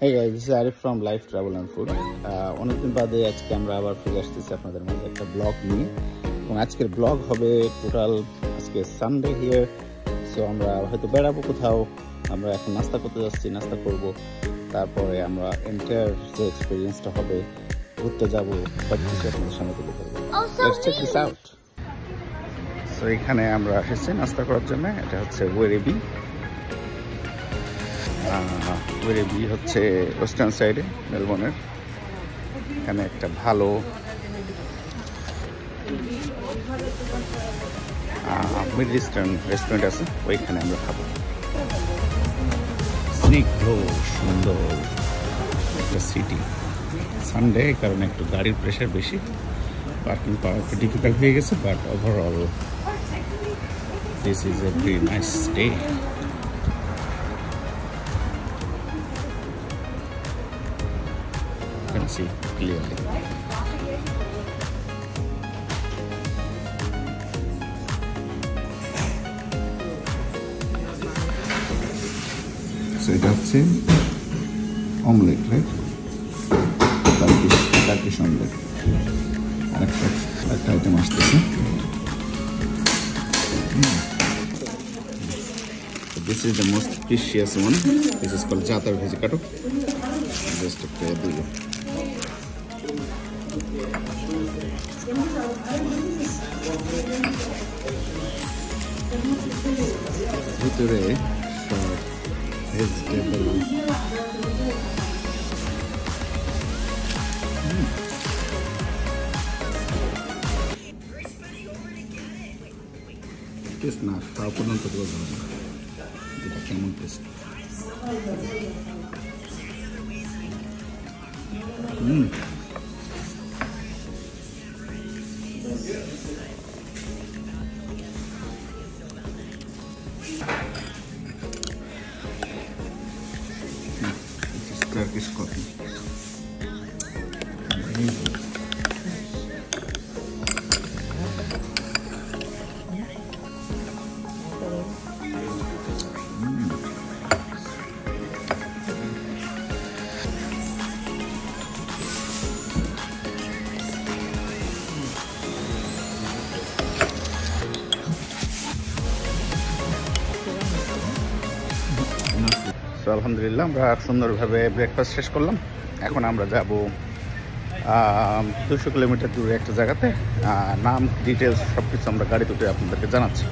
Hey guys, this is Arif from Life Travel and Food. অনেকদিন বাদে আজকে আমরা আবার ফিরে আসতেছি আপনাদের মাঝে একটা ব্লগ নিয়ে, এবং আজকের ব্লগ হবে টোটাল আজকে সানডে হিয়ার। সো আমরা হয়তো বেড়াবো কোথাও, আমরা এখন নাস্তা করতে যাচ্ছি, নাস্তা করব, তারপরে আমরা এন্টায়ার যে এক্সপিরিয়েন্সটা হবে, ঘুরতে যাবো, সব কিছু আপনাদের সামনে তুলে ধরবো। Let's check this out. So এখানে আমরা এসেছি নাস্তা করার জন্য। এটা হচ্ছে ওয়েরেবি। ওয়েরেবি হচ্ছে ওয়েস্টার্ন সাইডে মেলবোর্নের। এখানে একটা ভালো মিডল ইস্টার্ন রেস্টুরেন্ট আছে, ওইখানে আমরা খাবো। স্নিগ্ধ সুন্দর একটা সিটি। সানডে কারণে একটু গাড়ির প্রেশার বেশি, পার্কিং পাওয়া একটু ডিফিকাল্ট হয়ে গেছে, but overall this is a very nice day. See clearly. So এটা হচ্ছে অমলেট, রাইট? Turkish omelette. আরেকটা আইটেম আসতেছে। This is the most precious one. This is called jatar vejikato. Just a try দিলো। ভিতরে সব vegetable, test না খাওয়া পর্যন্ত বলতে হবে না এটা কেমন টেস্ট। Turkish coffee. Amazing. তো আলহামদুলিল্লাহ আমরা সুন্দরভাবে ব্রেকফাস্ট শেষ করলাম। এখন আমরা যাব 200 কিলোমিটার দূরে একটা জায়গাতে। নাম ডিটেলস সব কিছু আমরা গাড়ি তুলে আপনাদেরকে জানাচ্ছি।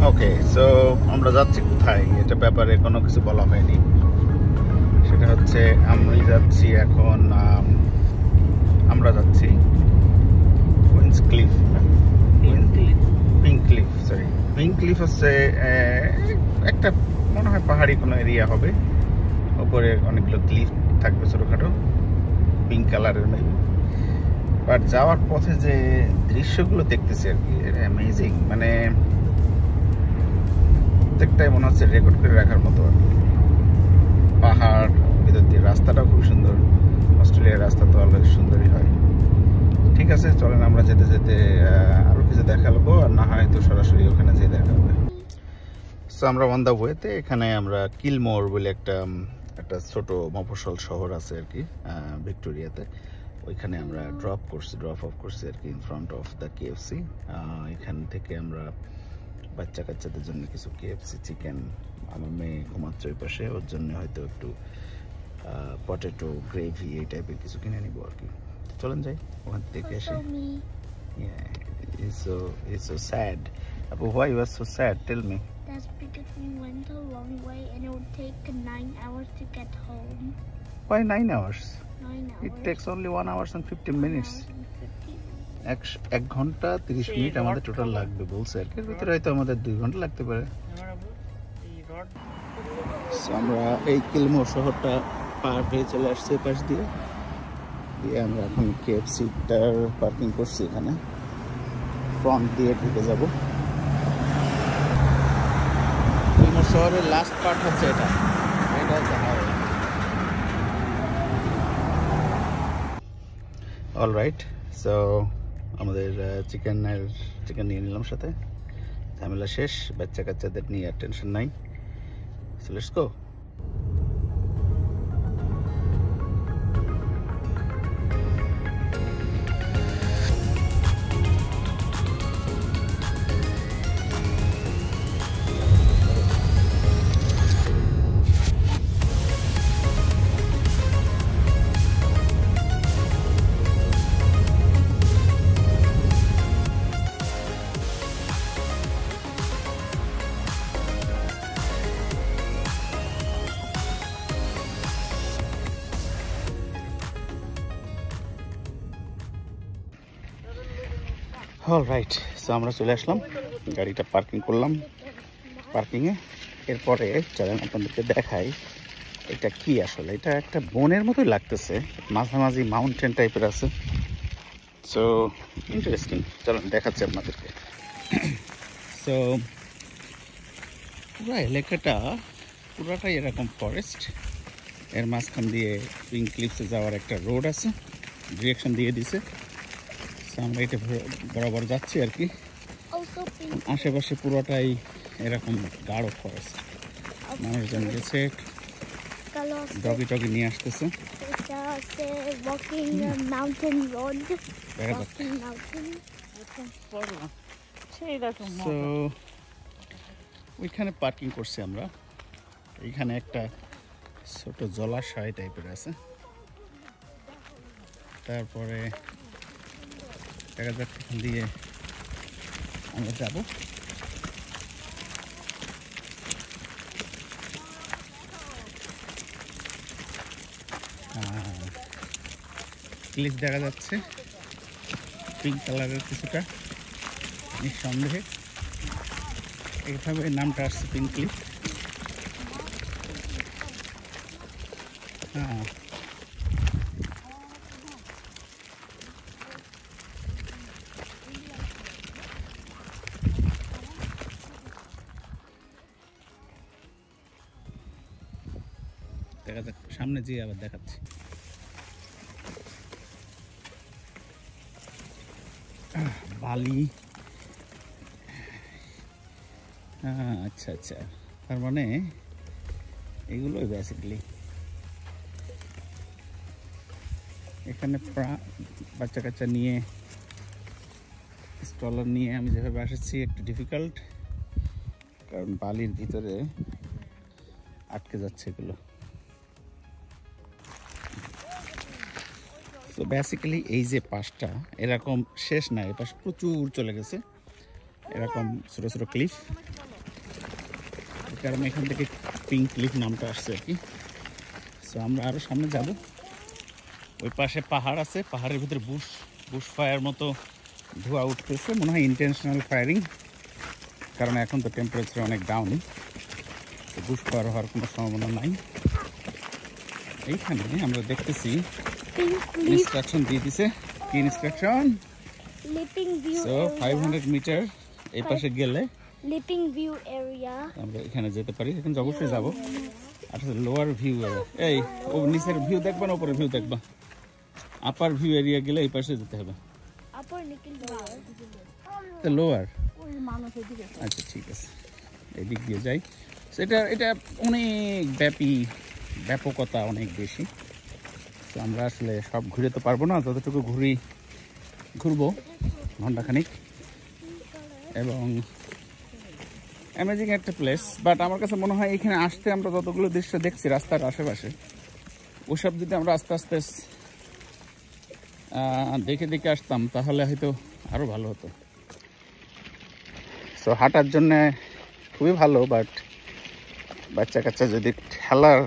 ওকে, সো আমরা যাচ্ছি কোথায় এটা ব্যাপারে কোনো কিছু বলা হয়নি। সেটা হচ্ছে আমরা যাচ্ছি এখন, আমরা যাচ্ছি Queens Cliff, pink cliff, sorry pink cliff হচ্ছে একটা মনে হয় পাহাড়ি কোনো এরিয়া হবে, ওপরে অনেকগুলো ক্লিফ থাকবে ছোটোখাটো পিঙ্ক কালারের মেবি। বাট যাওয়ার পথে যে দৃশ্যগুলো দেখতেছি আর কি, অ্যামেজিং, মানে প্রত্যেকটাই মনে হচ্ছে রেকর্ড করে রাখার মতো। পাহাড় ভিতর দিয়ে রাস্তাটাও খুব সুন্দর। অস্ট্রেলিয়ার রাস্তা তো অলওয়েজ সুন্দরই হয়। ঠিক আছে, চলেন আমরা যেতে যেতে আরো কিছু দেখাবো, আর না হয় তো সরাসরি ওখানে যেয়ে দেখা হবে। সো আমরা অন দা ওয়েতে এখানে আমরা কিলমোর বলে একটা ছোট মফস্বল শহর আছে আর কি ভিক্টোরিয়াতে। ওইখানে আমরা ড্রপ অফ করছি আর কি in front of the KFC. এখান থেকে আমরা বাচ্চা কাচ্চাদের জন্য কিছু কেএফসি চিকেন, আমার মেয়ে ঘুমাচ্ছে ওই পাশে, ওর জন্য হয়তো একটু পটেটো গ্রেভি এই টাইপের কিছু কিনে নিবো আর কি। চলেন যাই ওখান থেকে এসে। It's so sad. But why you are so sad? Tell me. That's because we went a long way and it would take 9 hours to get home. Why 9 hours? 9 hours. It takes only 1 hour and 15 minutes. 1 ঘন্টা 30 minute আমাদের total লাগবে বলছে আর কি। এর ভিতরে হয়তো আমাদের 2 ঘন্টা লাগতে পারে। আমরা এই কিলমোর শহরটা পার হয়ে চলে আসছি পাশ দিয়ে আমরা এখন কেএফসিটার পার্কিং করছি এখানে, ফ্রন্ট দিয়ে ঢুকে যাব। কিলমোর শহরের লাস্ট পার্ট হচ্ছে এটা হচ্ছে হাইওয়ে। অলরাইট, সো আমাদের চিকেন নিয়ে নিলাম সাথে, ঝামেলা শেষ, বাচ্চা কাচ্চাদের নিয়ে আর টেনশন নাই। So let's go. Alright, so আমরা চলে আসলাম, গাড়িটা পার্কিং করলাম পার্কিংয়ে। এরপরে চলেন আপনাদেরকে দেখাই এটা কি আসলে। এটা একটা বনের মতোই লাগতেছে, মাঝামাঝি মাউন্টেন টাইপের আছে। সো ইন্টারেস্টিং, চলেন দেখাচ্ছি আপনাদেরকে। সো পুরো এলাকাটা পুরোটাই এরকম ফরেস্ট, এর মাঝখান দিয়ে পিঙ্ক ক্লিফসে যাওয়ার একটা রোড আছে, ডিরেকশন দিয়ে দিছে। আমরা এটা বরাবর যাচ্ছি আর কি। আশেপাশে পুরোটাই এরকম গাঢ় ফরেস্ট, মানুষজন গেছে, ডগি টগি নিয়ে আসতেছে। ওইখানে পার্কিং করছি আমরা। এইখানে একটা ছোট জলাশয় টাইপের আছে। তারপরে দেখা যাক এখান দিয়ে আমরা যাব। ক্লিফ দেখা যাচ্ছে পিঙ্ক কালারের কিছুটা, নিঃসন্দেহে এইভাবে নামটা আসছে পিঙ্ক ক্লিফ। দেখা যাক, সামনে যেয়ে আবার দেখাচ্ছি। বালি, আচ্ছা আচ্ছা, তার মানে এগুলোই বেসিক্যালি এখানে বাচ্চা কাচ্চা নিয়ে স্টলার নিয়ে আমি যেভাবে আসছি একটু ডিফিকাল্ট, কারণ বালির ভিতরে আটকে যাচ্ছে এগুলো। তো বেসিক্যালি এই যে পাশটা এরকম শেষ না, এই পাশ প্রচুর চলে গেছে এরকম ছোটো ছোটো ক্লিফ, কারণ এখান থেকে পিঙ্ক ক্লিফ নামটা আসছে আর কি। সো আমরা আরও সামনে যাব। ওই পাশে পাহাড় আছে, পাহাড়ের ভিতরে বুশ ফায়ার মতো ধোঁয়া উঠতেছে, মনে হয় ইন্টেনশনাল ফায়ারিং, কারণ এখন তো টেম্পারেচার অনেক ডাউন, তো বুশ ফায়ার হওয়ার কোনো সম্ভাবনা নাই। এইখানে আমরা দেখতেছি ইনস্ট্রাকশন দিয়ে দিছে। কি ইনস্ট্রাকশন? সো 500 মিটার এই পাশে গেলে লিপিং ভিউ এরিয়া আমরা এখানে যেতে পারি। এখানে অবশ্যই যাব, আচ্ছা লোয়ার ভিউ এই ও নিচের ভিউ দেখবা না উপরের ভিউ দেখবা? আপার ভিউ এরিয়া গেলে এই পাশে যেতে হবে। লোয়ার আচ্ছা ঠিক আছে, এদিক দিয়ে যাই। এটা অনেক ব্যাপকতা অনেক বেশি। তো আমরা আসলে সব ঘুরে তো পারবো না, যতটুকু ঘুরবো ঘন্টাখানিক। এবং অ্যামেজিং একটা প্লেস, বাট আমার কাছে মনে হয় এখানে আসতে আমরা যতগুলো দৃশ্য দেখছি রাস্তার আশেপাশে, ওসব যদি আমরা আস্তে আস্তে দেখে দেখে আসতাম তাহলে হয়তো আরও ভালো হতো। সো হাঁটার জন্য খুবই ভালো, বাট বাচ্চা কাচ্চা যদি খেলার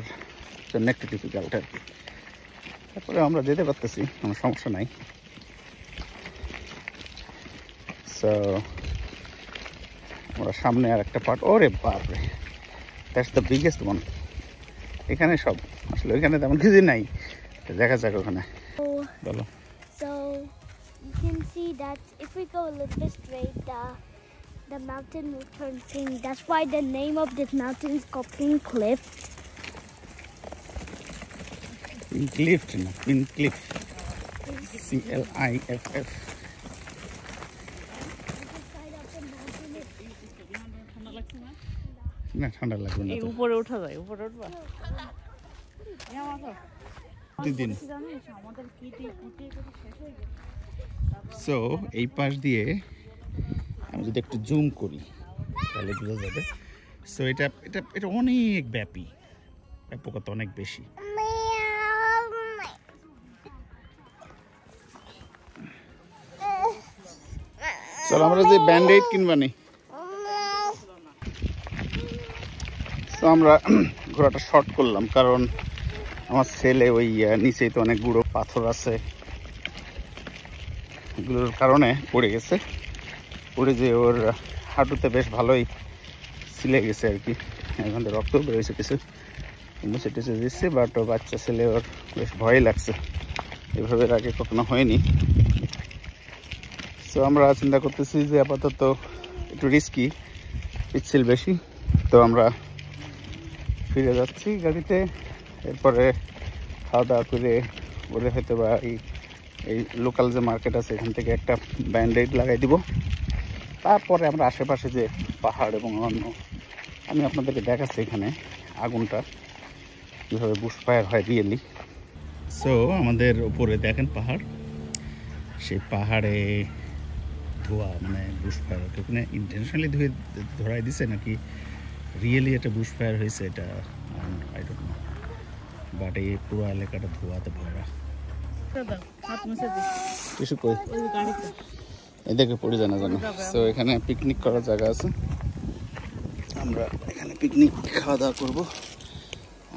জন্য একটু ডিফিকাল্ট আর কি। তারপরে আমরা যেতে পারতেছি, কোনো সমস্যা নাই। সো আমরা সামনে আর একটা পার্ট, ওরে বাপরে, দ্যাটস দ্য বিগেস্ট ওয়ান। এখানে সব আসলে ওইখানে তেমন কিছু নাই, দেখা যাক ওখানে। বলো। So you can see that if we go a little bit straight, the mountain will turn pink. That's why the name of this mountain is called Pink Cliff. Pink Cliff, no, Pink Cliff. CLIFF. না ঠান্ডা লাগবে না, উপরে ওঠা যায়, উপরে উঠবা দিন। সো এই পাশ দিয়ে আমি যদি একটু জুম করি তাহলে বোঝা যাবে। সো এটা অনেক ব্যাপকতা অনেক বেশি। চলো আমরা যে ব্যান্ডেড কিনবানি। তো আমরা ঘোড়াটা শর্ট করলাম কারণ আমার ছেলে ওই নিচেই তো অনেক গুঁড়ো পাথর আছে, এগুলোর কারণে পড়ে গেছে। পড়ে যে ওর হাঁটুতে বেশ ভালোই ছিলে গেছে আর কি, এখান থেকে রক্ত বেরোয়েছে কিছু, মুছে টুছে দিচ্ছে। বাট ও বাচ্চা ছেলে, ওর বেশ ভয় লাগছে, এভাবে আগে কখনো হয়নি। তো আমরা চিন্তা করতেছি যে আপাতত একটু রিস্কি, পিচ্ছিল বেশি, তো আমরা ফিরে যাচ্ছি গাড়িতে। এরপরে খাওয়া দাওয়া করে ওরে হয়তো বা এই লোকাল যে মার্কেট আছে এখান থেকে একটা ব্যান্ডেড লাগাই দিব। তারপরে আমরা আশেপাশে যে পাহাড় এবং অন্য, আমি আপনাদেরকে দেখাচ্ছি এখানে আগুনটা কীভাবে বুশফায়ার হয় রিয়েলি। সো আমাদের উপরে দেখেন পাহাড়, সেই পাহাড়ে ধোয়া, মানে বুশফায়ার ওখানে ইন্টেনশনালি ধরাই দিছে নাকি রিয়েলি এটা বুশফায়ার হয়েছে, এটা আই ডোন্ট নো। বাট এই পুরো এলাকাটা ধোয়াতে ভরা। কিছু কই এদেরকে পড়ে জানা জানো। তো এখানে পিকনিক করার জায়গা আছে, আমরা এখানে পিকনিক খাওয়া দাওয়া করবো।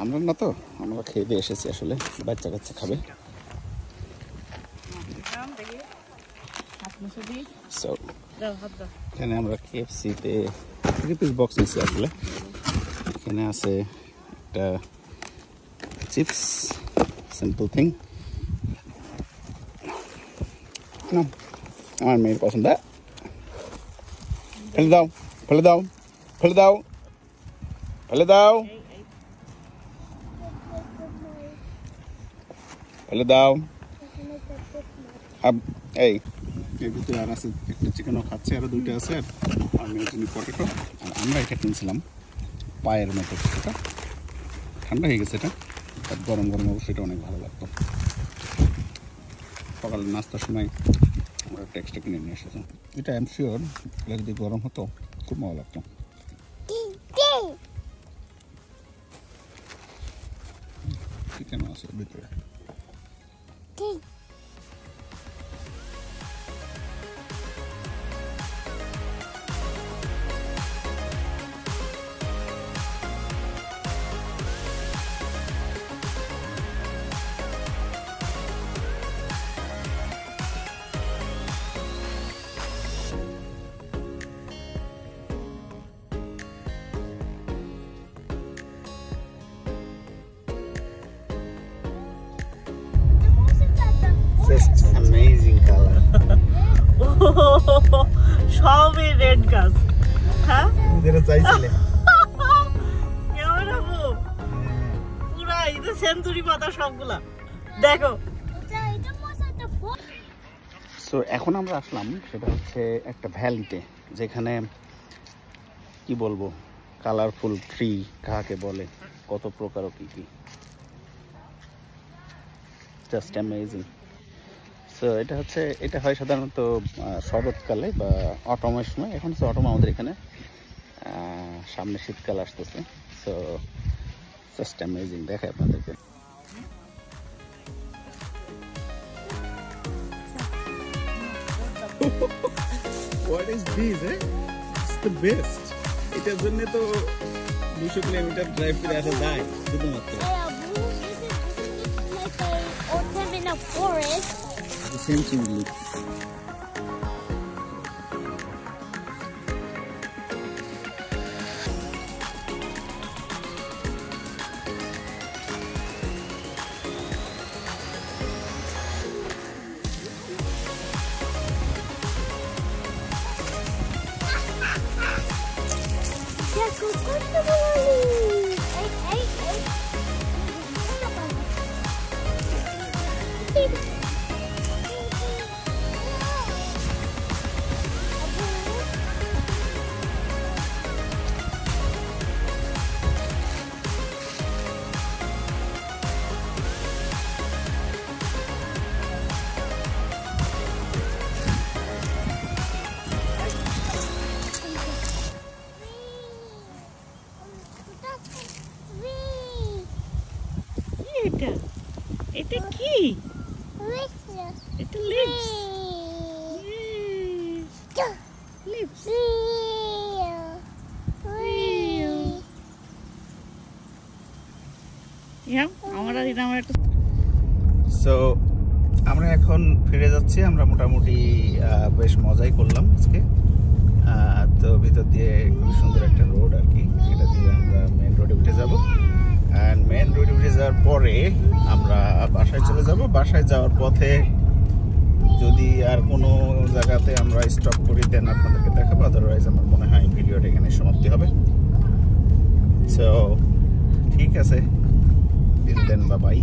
আমরা না, তো আমরা খেয়ে দিয়ে এসেছি, আসলে বাচ্চা কাচ্চা খাবে। সো এখানে আমরা KFC-তে 3 পিস বক্স নিচ্ছি আসলে। এখানে আছে একটা চিপস, সিম্পল থিং, আমার মেয়ের পছন্দ। ফেলে দাও, ফেলে দাও, ফেলে দাও, ফেলে দাও, ফেলে দাও। এই এর ভিতরে আর আছে একটা চিকেনও খাচ্ছে, আরও 2টা আছে, আর মেয়ের জন্য পটেটো। আর আমরা এটা কিনছিলাম পায়ের মতো, এটা ঠান্ডা হয়ে গেছে, এটা গরম গরম অবশ্যই এটা অনেক ভালো লাগতো। সকালে নাস্তার সময় আমরা একটা এক্সট্রা কিনে নিয়ে এসেছি। এটা আই এম শিওর এটা যদি গরম হতো খুব ভালো লাগতো। চিকেন আছে ভিতরে। Just amazing color. সবই রেড গাছ। হ্যাঁ যেটা চাইছিলে। কেমন হবো? কিন্তু সেঞ্চুরি পাতা সবগুলা দেখো। সো এখন আমরা আসলাম সেটা হচ্ছে একটা ভ্যালিতে, যেখানে কি বলবো কালারফুল ট্রি কাকে বলে, কত প্রকার ও কি জাস্ট অ্যামেজিং। সো এটা হয় সাধারণত শরৎকালে বা অটমের সময়। এখন হচ্ছে অটম আমাদের এখানে, সামনে শীতকাল আসতেছে। সো জাস্ট অ্যামেজিং, দেখায় আপনাদেরকে। What is this, eh? It's the best. এটার জন্য তো 200 কিলোমিটার ড্রাইভ করে আসা যায় শুধুমাত্র। Autumn in a forest. The same thing, look. এটা কি? এটা লিপস। লিপস। সো আমরা এখন ফিরে যাচ্ছি। আমরা মোটামুটি বেশ মজাই করলাম আজকে। তো ভিতর দিয়ে খুব সুন্দর একটা রোড আর কি, এটা দিয়ে আমরা মেন রোডে উঠে যাব। অ্যান্ড মেন রোডে উঠে যাওয়ার পরে আমরা বাসায় চলে যাব। বাসায় যাওয়ার পথে যদি আর কোনো জায়গাতে আমরা স্টপ করি দেন আপনাদেরকে দেখাবো, আদারওয়াইজ আমার মনে হয় ভিডিওটা এখানে সমাপ্তি হবে। সো ঠিক আছে, দিন দেন, বাই বাই।